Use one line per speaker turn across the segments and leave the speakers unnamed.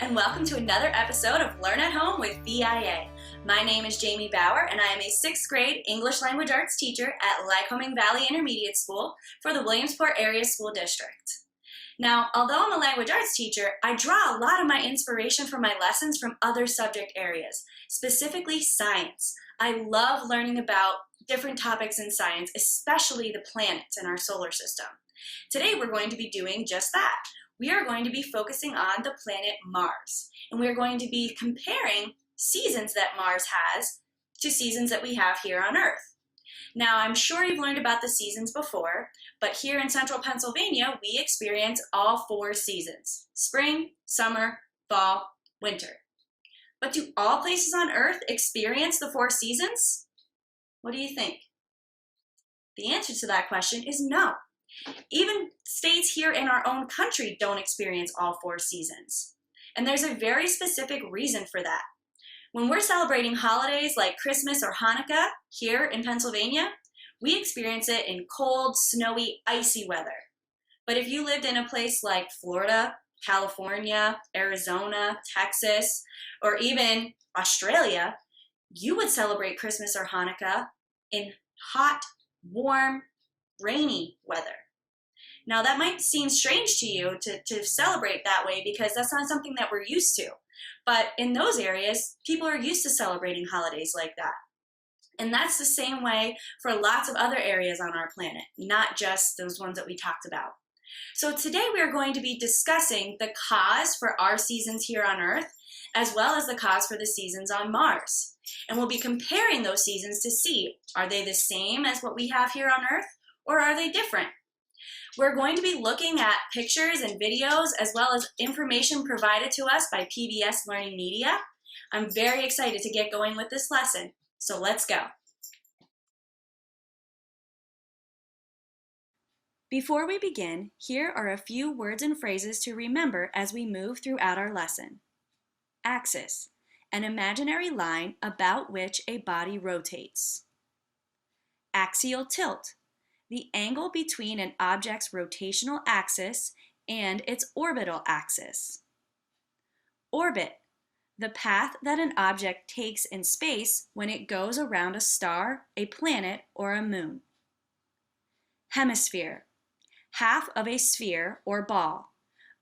and welcome to another episode of Learn at Home with VIA. My name is Jamie Bauer, and I am a 6th grade English Language Arts teacher at Lycoming Valley Intermediate School for the Williamsport Area School District. Now, although I'm a language arts teacher, I draw a lot of my inspiration for my lessons from other subject areas, specifically science. I love learning about different topics in science, especially the planets in our solar system. Today, we're going to be doing just that. We are going to be focusing on the planet Mars, and we're going to be comparing seasons that Mars has to seasons that we have here on Earth. Now, I'm sure you've learned about the seasons before, but here in central Pennsylvania, we experience all 4 seasons: spring, summer, fall, winter. But do all places on Earth experience the 4 seasons? What do you think? The answer to that question is no. Even states here in our own country don't experience all 4 seasons. And there's a very specific reason for that. When we're celebrating holidays like Christmas or Hanukkah here in Pennsylvania, we experience it in cold, snowy, icy weather. But if you lived in a place like Florida, California, Arizona, Texas, or even Australia, you would celebrate Christmas or Hanukkah in hot, warm, rainy weather. Now, that might seem strange to you to celebrate that way because that's not something that we're used to. But in those areas, people are used to celebrating holidays like that. And that's the same way for lots of other areas on our planet, not just those ones that we talked about. So today we are going to be discussing the cause for our seasons here on Earth, as well as the cause for the seasons on Mars. And we'll be comparing those seasons to see, are they the same as what we have here on Earth, or are they different? We're going to be looking at pictures and videos as well as information provided to us by PBS Learning Media. I'm very excited to get going with this lesson, so let's go. Before we begin, here are a few words and phrases to remember as we move throughout our lesson. Axis, an imaginary line about which a body rotates. Axial tilt, the angle between an object's rotational axis and its orbital axis. Orbit, the path that an object takes in space when it goes around a star, a planet, or a moon. Hemisphere, half of a sphere or ball.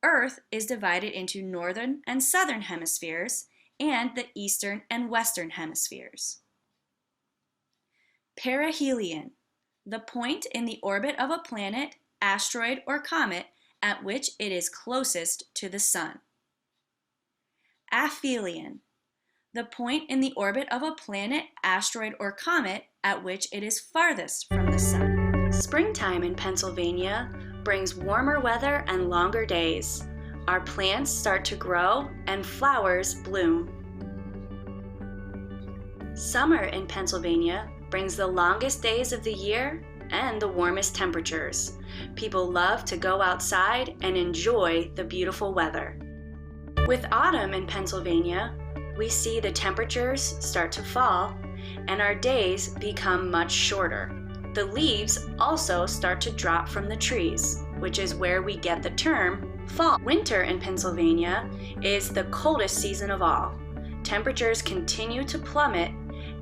Earth is divided into northern and southern hemispheres and the eastern and western hemispheres. Perihelion, the point in the orbit of a planet, asteroid, or comet at which it is closest to the sun. Aphelion, the point in the orbit of a planet, asteroid, or comet at which it is farthest from the sun. Springtime in Pennsylvania brings warmer weather and longer days. Our plants start to grow and flowers bloom. Summer in Pennsylvania brings the longest days of the year and the warmest temperatures. People love to go outside and enjoy the beautiful weather. With autumn in Pennsylvania, we see the temperatures start to fall and our days become much shorter. The leaves also start to drop from the trees, which is where we get the term fall. Winter in Pennsylvania is the coldest season of all. Temperatures continue to plummet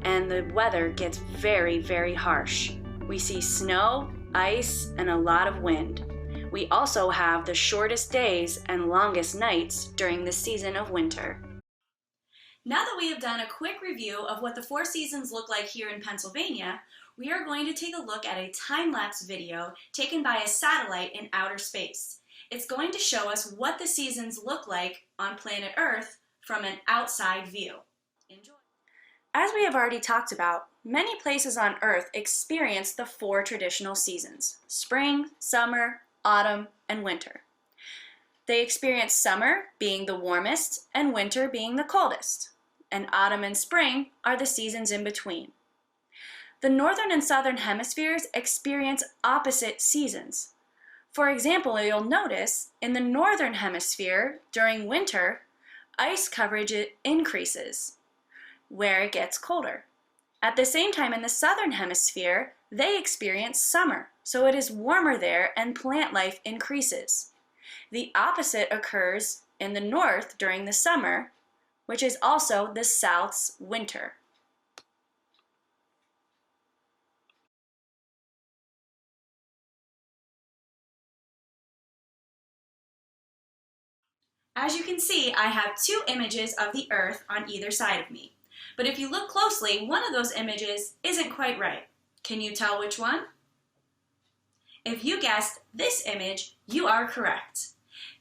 and the weather gets very, very harsh. We see snow, ice, and a lot of wind. We also have the shortest days and longest nights during the season of winter. Now that we have done a quick review of what the 4 seasons look like here in Pennsylvania, we are going to take a look at a time-lapse video taken by a satellite in outer space. It's going to show us what the seasons look like on planet Earth from an outside view. Enjoy. As we have already talked about, many places on Earth experience the 4 traditional seasons: spring, summer, autumn, and winter. They experience summer being the warmest and winter being the coldest, and autumn and spring are the seasons in between. The northern and southern hemispheres experience opposite seasons. For example, you'll notice in the northern hemisphere during winter, ice coverage increases where it gets colder. At the same time, in the southern hemisphere, they experience summer, so it is warmer there and plant life increases. The opposite occurs in the north during the summer, which is also the south's winter. As you can see, I have two images of the Earth on either side of me. But if you look closely, one of those images isn't quite right. Can you tell which one? If you guessed this image, you are correct.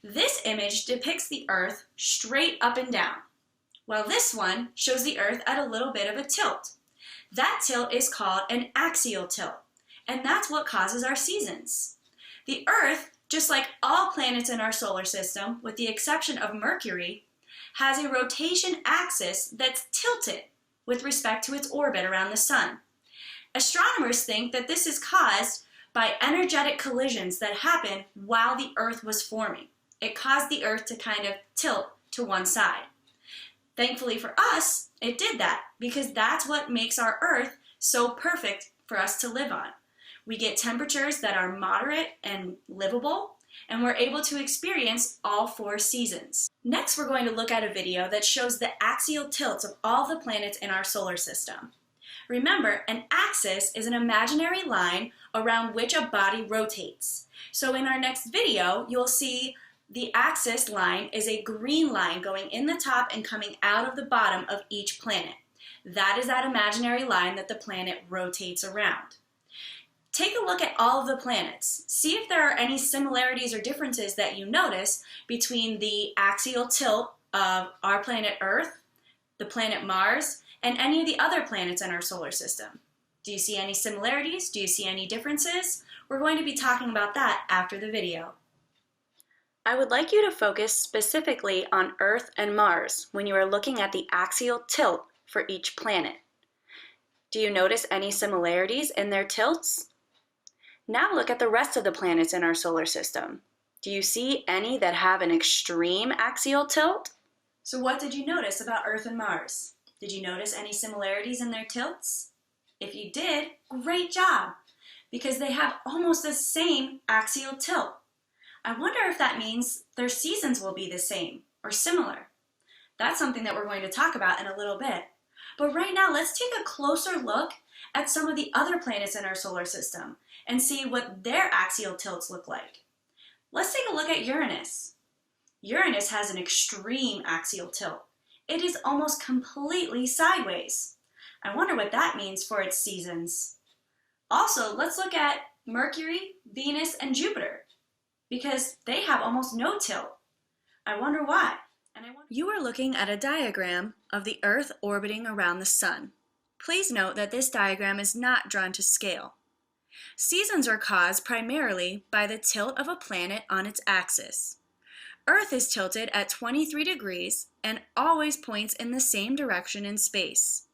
This image depicts the Earth straight up and down, while this one shows the Earth at a little bit of a tilt. That tilt is called an axial tilt, and that's what causes our seasons. The Earth, just like all planets in our solar system, with the exception of Mercury, has a rotation axis that's tilted with respect to its orbit around the Sun. Astronomers think that this is caused by energetic collisions that happened while the Earth was forming. It caused the Earth to kind of tilt to one side. Thankfully for us, it did that because that's what makes our Earth so perfect for us to live on. We get temperatures that are moderate and livable, and we're able to experience all 4 seasons. Next, we're going to look at a video that shows the axial tilts of all the planets in our solar system. Remember, an axis is an imaginary line around which a body rotates. So in our next video, you'll see the axis line is a green line going in the top and coming out of the bottom of each planet. That is that imaginary line that the planet rotates around. Take a look at all of the planets. See if there are any similarities or differences that you notice between the axial tilt of our planet Earth, the planet Mars, and any of the other planets in our solar system. Do you see any similarities? Do you see any differences? We're going to be talking about that after the video. I would like you to focus specifically on Earth and Mars when you are looking at the axial tilt for each planet. Do you notice any similarities in their tilts? Now look at the rest of the planets in our solar system. Do you see any that have an extreme axial tilt? So what did you notice about Earth and Mars? Did you notice any similarities in their tilts? If you did, great job, because they have almost the same axial tilt. I wonder if that means their seasons will be the same or similar. That's something that we're going to talk about in a little bit. But right now, let's take a closer look at some of the other planets in our solar system and see what their axial tilts look like. Let's take a look at Uranus. Uranus has an extreme axial tilt. It is almost completely sideways. I wonder what that means for its seasons. Also, let's look at Mercury, Venus, and Jupiter, because they have almost no tilt. I wonder why. You are looking at a diagram of the Earth orbiting around the Sun. Please note that this diagram is not drawn to scale. Seasons are caused primarily by the tilt of a planet on its axis. Earth is tilted at 23 degrees and always points in the same direction in space.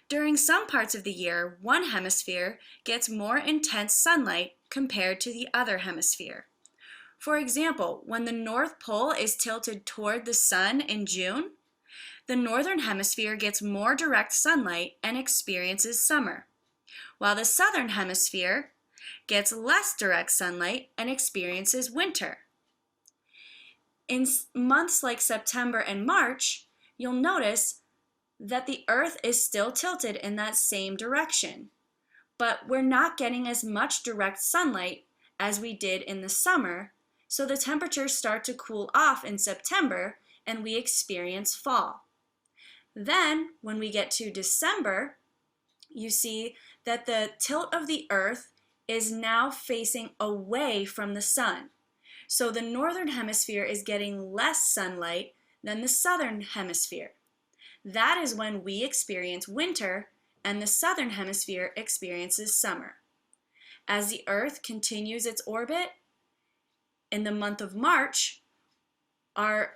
During some parts of the year, one hemisphere gets more intense sunlight compared to the other hemisphere. For example, when the North Pole is tilted toward the Sun in June, the Northern Hemisphere gets more direct sunlight and experiences summer, while the Southern Hemisphere gets less direct sunlight and experiences winter. In months like September and March, you'll notice that the Earth is still tilted in that same direction, but we're not getting as much direct sunlight as we did in the summer, so the temperatures start to cool off in September and we experience fall. Then, when we get to December, you see that the tilt of the Earth is now facing away from the Sun. So the Northern Hemisphere is getting less sunlight than the Southern Hemisphere. That is when we experience winter and the Southern Hemisphere experiences summer. As the Earth continues its orbit, in the month of March, our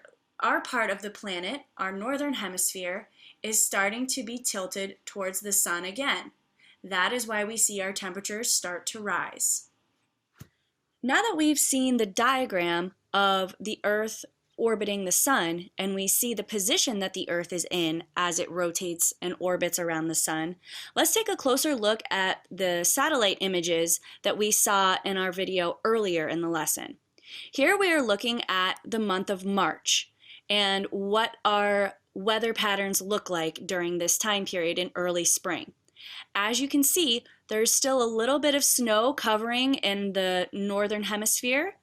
part of the planet, our Northern Hemisphere, is starting to be tilted towards the Sun again. That is why we see our temperatures start to rise. Now that we've seen the diagram of the Earth orbiting the Sun, and we see the position that the Earth is in as it rotates and orbits around the Sun, let's take a closer look at the satellite images that we saw in our video earlier in the lesson. Here we are looking at the month of March, and what our weather patterns look like during this time period in early spring. As you can see, there's still a little bit of snow covering in the northern hemisphere,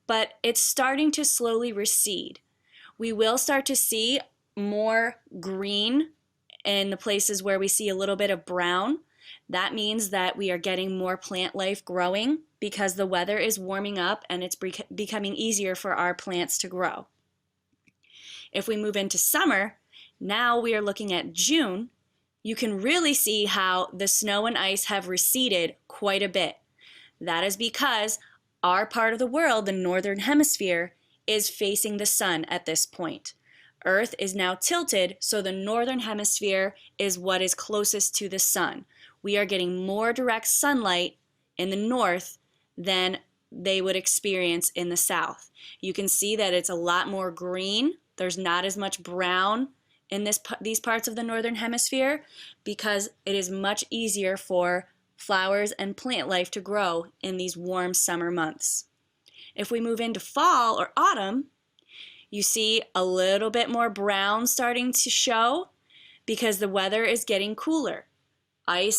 but it's starting to slowly recede. We will start to see more green in the places where we see a little bit of brown. That means that we are getting more plant life growing because the weather is warming up and it's becoming easier for our plants to grow. If we move into summer, now we are looking at June, you can really see how the snow and ice have receded quite a bit. That is because our part of the world, the northern hemisphere, is facing the sun at this point. Earth is now tilted, so the northern hemisphere is what is closest to the sun. We are getting more direct sunlight in the north than they would experience in the south. You can see that it's a lot more green. There's not as much brown in these parts of the northern hemisphere because it is much easier for flowers and plant life to grow in these warm summer months. If we move into fall or autumn, you see a little bit more brown starting to show because the weather is getting cooler.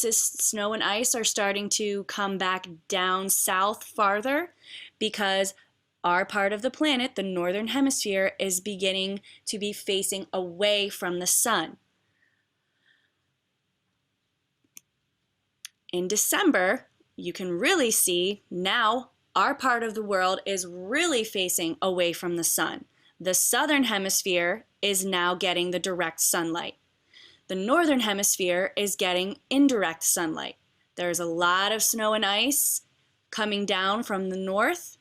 Snow and ice are starting to come back down south farther because our part of the planet, the northern hemisphere, is beginning to be facing away from the sun. In December, you can really see now our part of the world is really facing away from the sun. The southern hemisphere is now getting the direct sunlight. The northern hemisphere is getting indirect sunlight. There's a lot of snow and ice coming down from the north,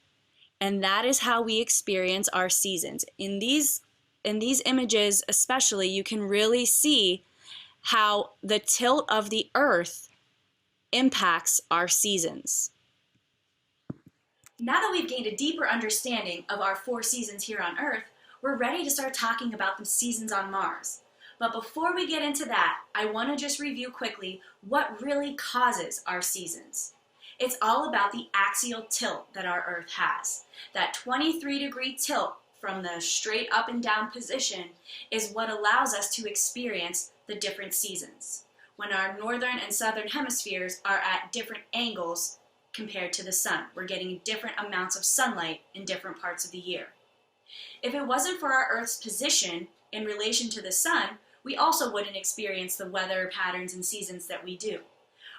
and that is how we experience our seasons. In these images especially, you can really see how the tilt of the earth impacts our seasons. Now that we've gained a deeper understanding of our 4 seasons here on Earth, we're ready to start talking about the seasons on Mars. But before we get into that, I want to just review quickly what really causes our seasons. It's all about the axial tilt that our Earth has. That 23-degree tilt from the straight up and down position is what allows us to experience the different seasons, when our northern and southern hemispheres are at different angles compared to the sun. We're getting different amounts of sunlight in different parts of the year. If it wasn't for our Earth's position in relation to the sun, we also wouldn't experience the weather patterns and seasons that we do.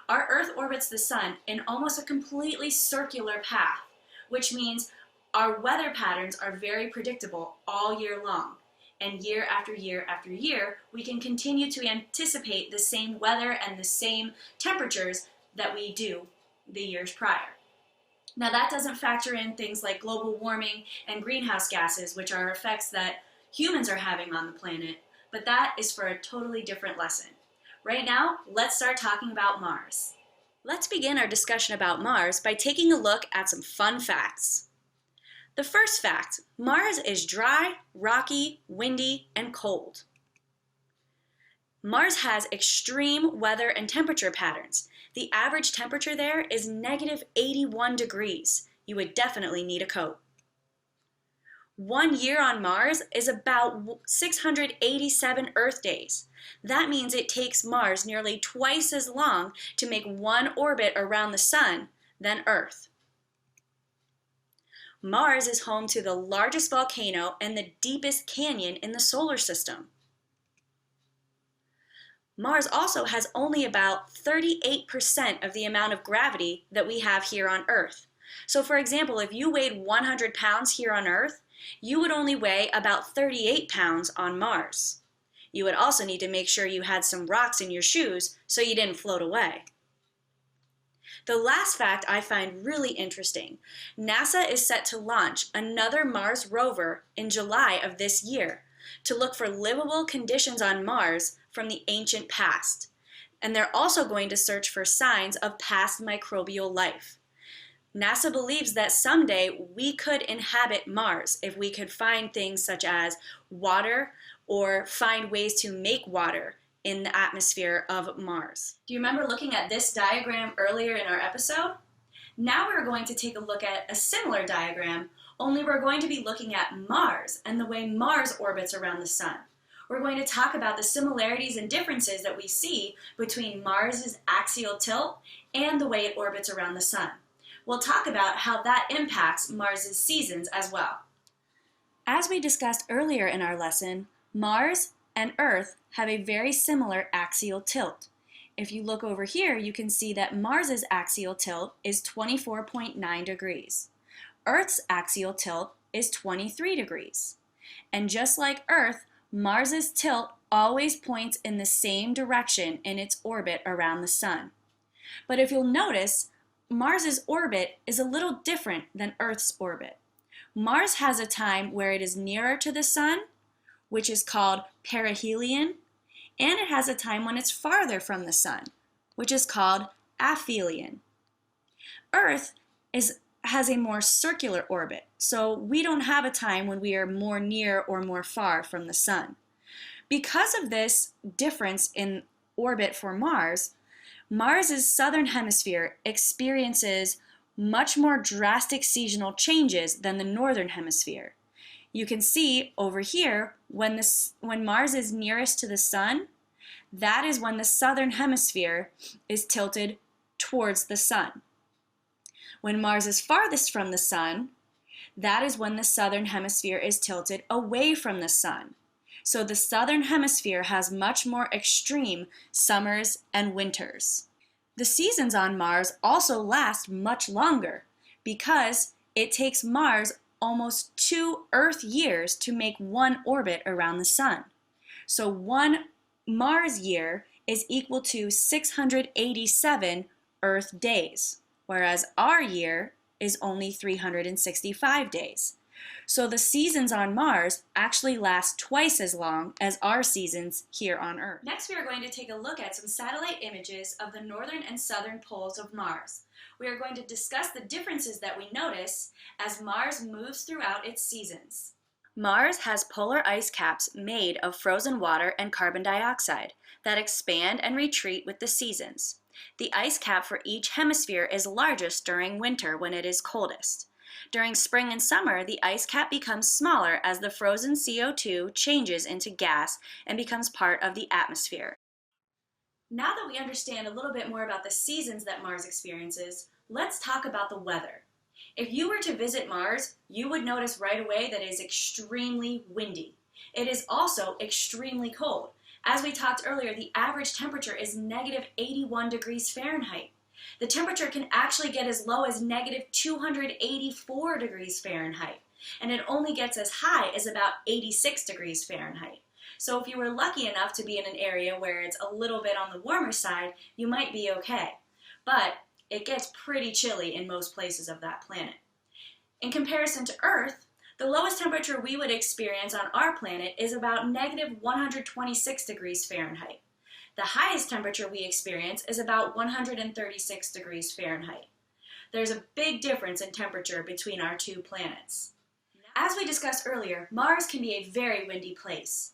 Our Earth orbits the sun in almost a completely circular path, which means our weather patterns are very predictable all year long. And year after year after year, we can continue to anticipate the same weather and the same temperatures that we do the years prior. Now that doesn't factor in things like global warming and greenhouse gases, which are effects that humans are having on the planet, but that is for a totally different lesson. Right now, let's start talking about Mars. Let's begin our discussion about Mars by taking a look at some fun facts. The first fact, Mars is dry, rocky, windy, and cold. Mars has extreme weather and temperature patterns. The average temperature there is negative 81 degrees. You would definitely need a coat. 1 year on Mars is about 687 Earth days. That means it takes Mars nearly twice as long to make one orbit around the sun than Earth. Mars is home to the largest volcano and the deepest canyon in the solar system. Mars also has only about 38% of the amount of gravity that we have here on Earth. So for example, if you weighed 100 pounds here on Earth, you would only weigh about 38 pounds on Mars. You would also need to make sure you had some rocks in your shoes so you didn't float away. The last fact I find really interesting. NASA is set to launch another Mars rover in July of this year to look for livable conditions on Mars from the ancient past. And they're also going to search for signs of past microbial life. NASA believes that someday we could inhabit Mars if we could find things such as water or find ways to make water in the atmosphere of Mars. Do you remember looking at this diagram earlier in our episode? Now we're going to take a look at a similar diagram, only we're going to be looking at Mars and the way Mars orbits around the Sun. We're going to talk about the similarities and differences that we see between Mars's axial tilt and the way it orbits around the Sun. We'll talk about how that impacts Mars's seasons as well. As we discussed earlier in our lesson, Mars and Earth have a very similar axial tilt. If you look over here, you can see that Mars's axial tilt is 24.9 degrees. Earth's axial tilt is 23 degrees. And just like Earth, Mars's tilt always points in the same direction in its orbit around the Sun. But if you'll notice, Mars's orbit is a little different than Earth's orbit. Mars has a time where it is nearer to the Sun, which is called perihelion, and it has a time when it's farther from the Sun, which is called aphelion. Earth has a more circular orbit, so we don't have a time when we are more near or more far from the Sun. Because of this difference in orbit for Mars, Mars's southern hemisphere experiences much more drastic seasonal changes than the northern hemisphere. You can see over here, when Mars is nearest to the Sun, that is when the southern hemisphere is tilted towards the Sun. When Mars is farthest from the Sun, that is when the southern hemisphere is tilted away from the Sun. So the southern hemisphere has much more extreme summers and winters. The seasons on Mars also last much longer because it takes Mars almost 2 Earth years to make one orbit around the Sun. So one Mars year is equal to 687 Earth days, whereas our year is only 365 days. So the seasons on Mars actually last twice as long as our seasons here on Earth. Next, we are going to take a look at some satellite images of the northern and southern poles of Mars. We are going to discuss the differences that we notice as Mars moves throughout its seasons. Mars has polar ice caps made of frozen water and carbon dioxide that expand and retreat with the seasons. The ice cap for each hemisphere is largest during winter when it is coldest. During spring and summer, the ice cap becomes smaller as the frozen CO2 changes into gas and becomes part of the atmosphere. Now that we understand a little bit more about the seasons that Mars experiences, let's talk about the weather. If you were to visit Mars, you would notice right away that it is extremely windy. It is also extremely cold. As we talked earlier, the average temperature is negative 81 degrees Fahrenheit. The temperature can actually get as low as negative 284 degrees Fahrenheit, and it only gets as high as about 86 degrees Fahrenheit. So if you were lucky enough to be in an area where it's a little bit on the warmer side, you might be okay. But it gets pretty chilly in most places of that planet. In comparison to Earth, the lowest temperature we would experience on our planet is about negative 126 degrees Fahrenheit. The highest temperature we experience is about 136 degrees Fahrenheit. There's a big difference in temperature between our two planets. As we discussed earlier, Mars can be a very windy place.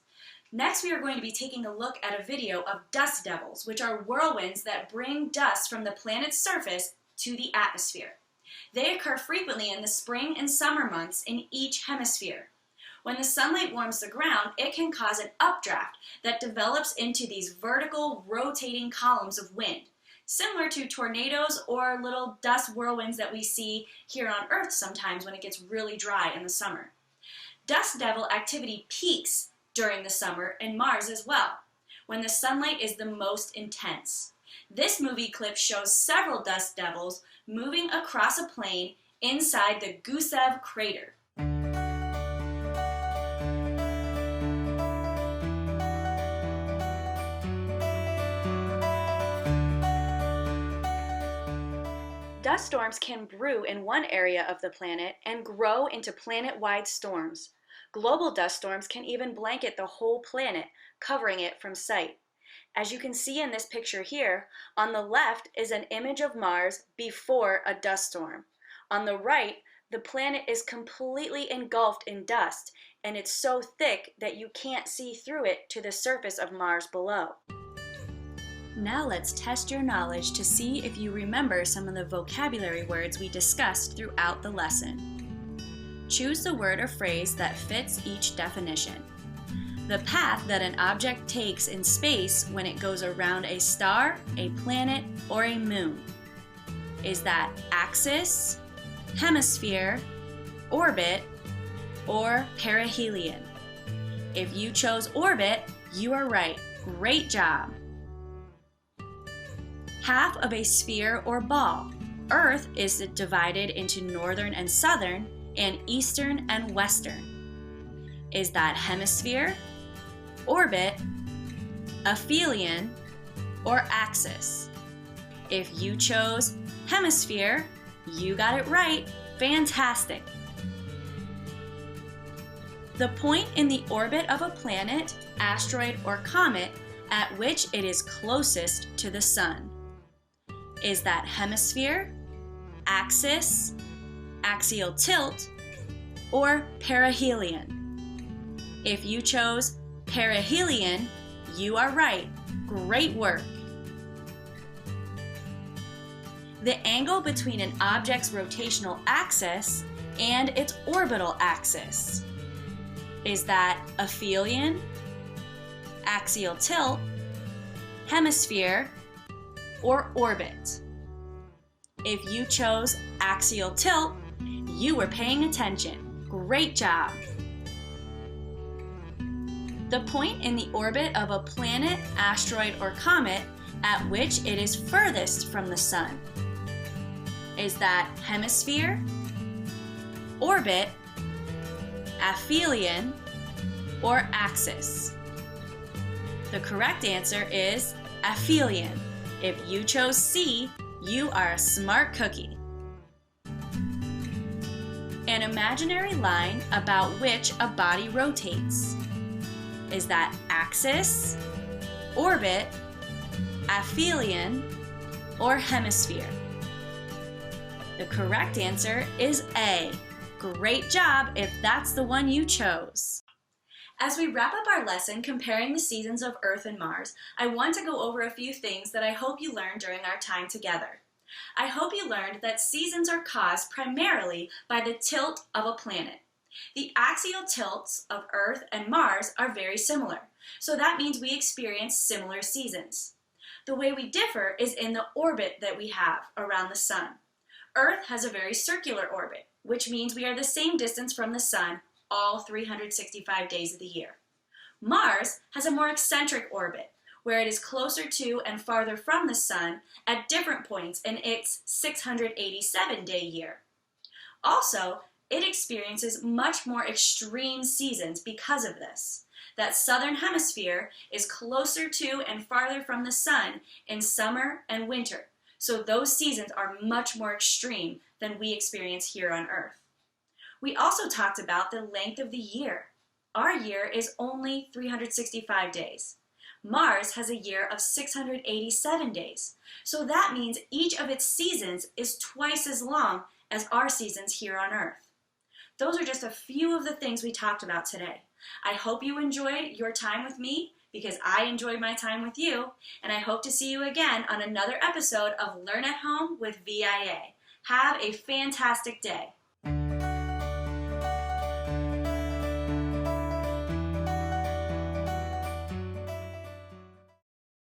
Next, we are going to be taking a look at a video of dust devils, which are whirlwinds that bring dust from the planet's surface to the atmosphere. They occur frequently in the spring and summer months in each hemisphere. When the sunlight warms the ground, it can cause an updraft that develops into these vertical, rotating columns of wind, similar to tornadoes or little dust whirlwinds that we see here on Earth sometimes when it gets really dry in the summer. Dust devil activity peaks during the summer and Mars as well, when the sunlight is the most intense. This movie clip shows several dust devils moving across a plain inside the Gusev crater. Dust storms can brew in one area of the planet and grow into planet-wide storms. Global dust storms can even blanket the whole planet, covering it from sight. As you can see in this picture here, on the left is an image of Mars before a dust storm. On the right, the planet is completely engulfed in dust, and it's so thick that you can't see through it to the surface of Mars below. Now let's test your knowledge to see if you remember some of the vocabulary words we discussed throughout the lesson. Choose the word or phrase that fits each definition. The path that an object takes in space when it goes around a star, a planet, or a moon. Is that axis, hemisphere, orbit, or perihelion? If you chose orbit, you are right. Great job! Half of a sphere or ball. Earth is divided into northern and southern, and eastern and western. Is that hemisphere, orbit, aphelion, or axis? If you chose hemisphere, you got it right. Fantastic! The point in the orbit of a planet, asteroid, or comet at which it is closest to the sun. Is that hemisphere, axis, axial tilt, or perihelion? If you chose perihelion, you are right. Great work! The angle between an object's rotational axis and its orbital axis. Is that aphelion, axial tilt, hemisphere, or orbit? If you chose axial tilt, you were paying attention. Great job! The point in the orbit of a planet, asteroid, or comet at which it is furthest from the sun. Is that hemisphere, orbit, aphelion, or axis? The correct answer is aphelion. If you chose C, you are a smart cookie. An imaginary line about which a body rotates. Is that axis, orbit, aphelion, or hemisphere? The correct answer is A. Great job if that's the one you chose. As we wrap up our lesson comparing the seasons of Earth and Mars, I want to go over a few things that I hope you learned during our time together. I hope you learned that seasons are caused primarily by the tilt of a planet. The axial tilts of Earth and Mars are very similar, so that means we experience similar seasons. The way we differ is in the orbit that we have around the Sun. Earth has a very circular orbit, which means we are the same distance from the Sun all 365 days of the year. Mars has a more eccentric orbit, where it is closer to and farther from the Sun at different points in its 687-day year. Also, it experiences much more extreme seasons because of this. That southern hemisphere is closer to and farther from the Sun in summer and winter, so those seasons are much more extreme than we experience here on Earth. We also talked about the length of the year. Our year is only 365 days. Mars has a year of 687 days, so that means each of its seasons is twice as long as our seasons here on Earth. Those are just a few of the things we talked about today. I hope you enjoyed your time with me because I enjoyed my time with you, and I hope to see you again on another episode of Learn at Home with VIA. Have a fantastic day.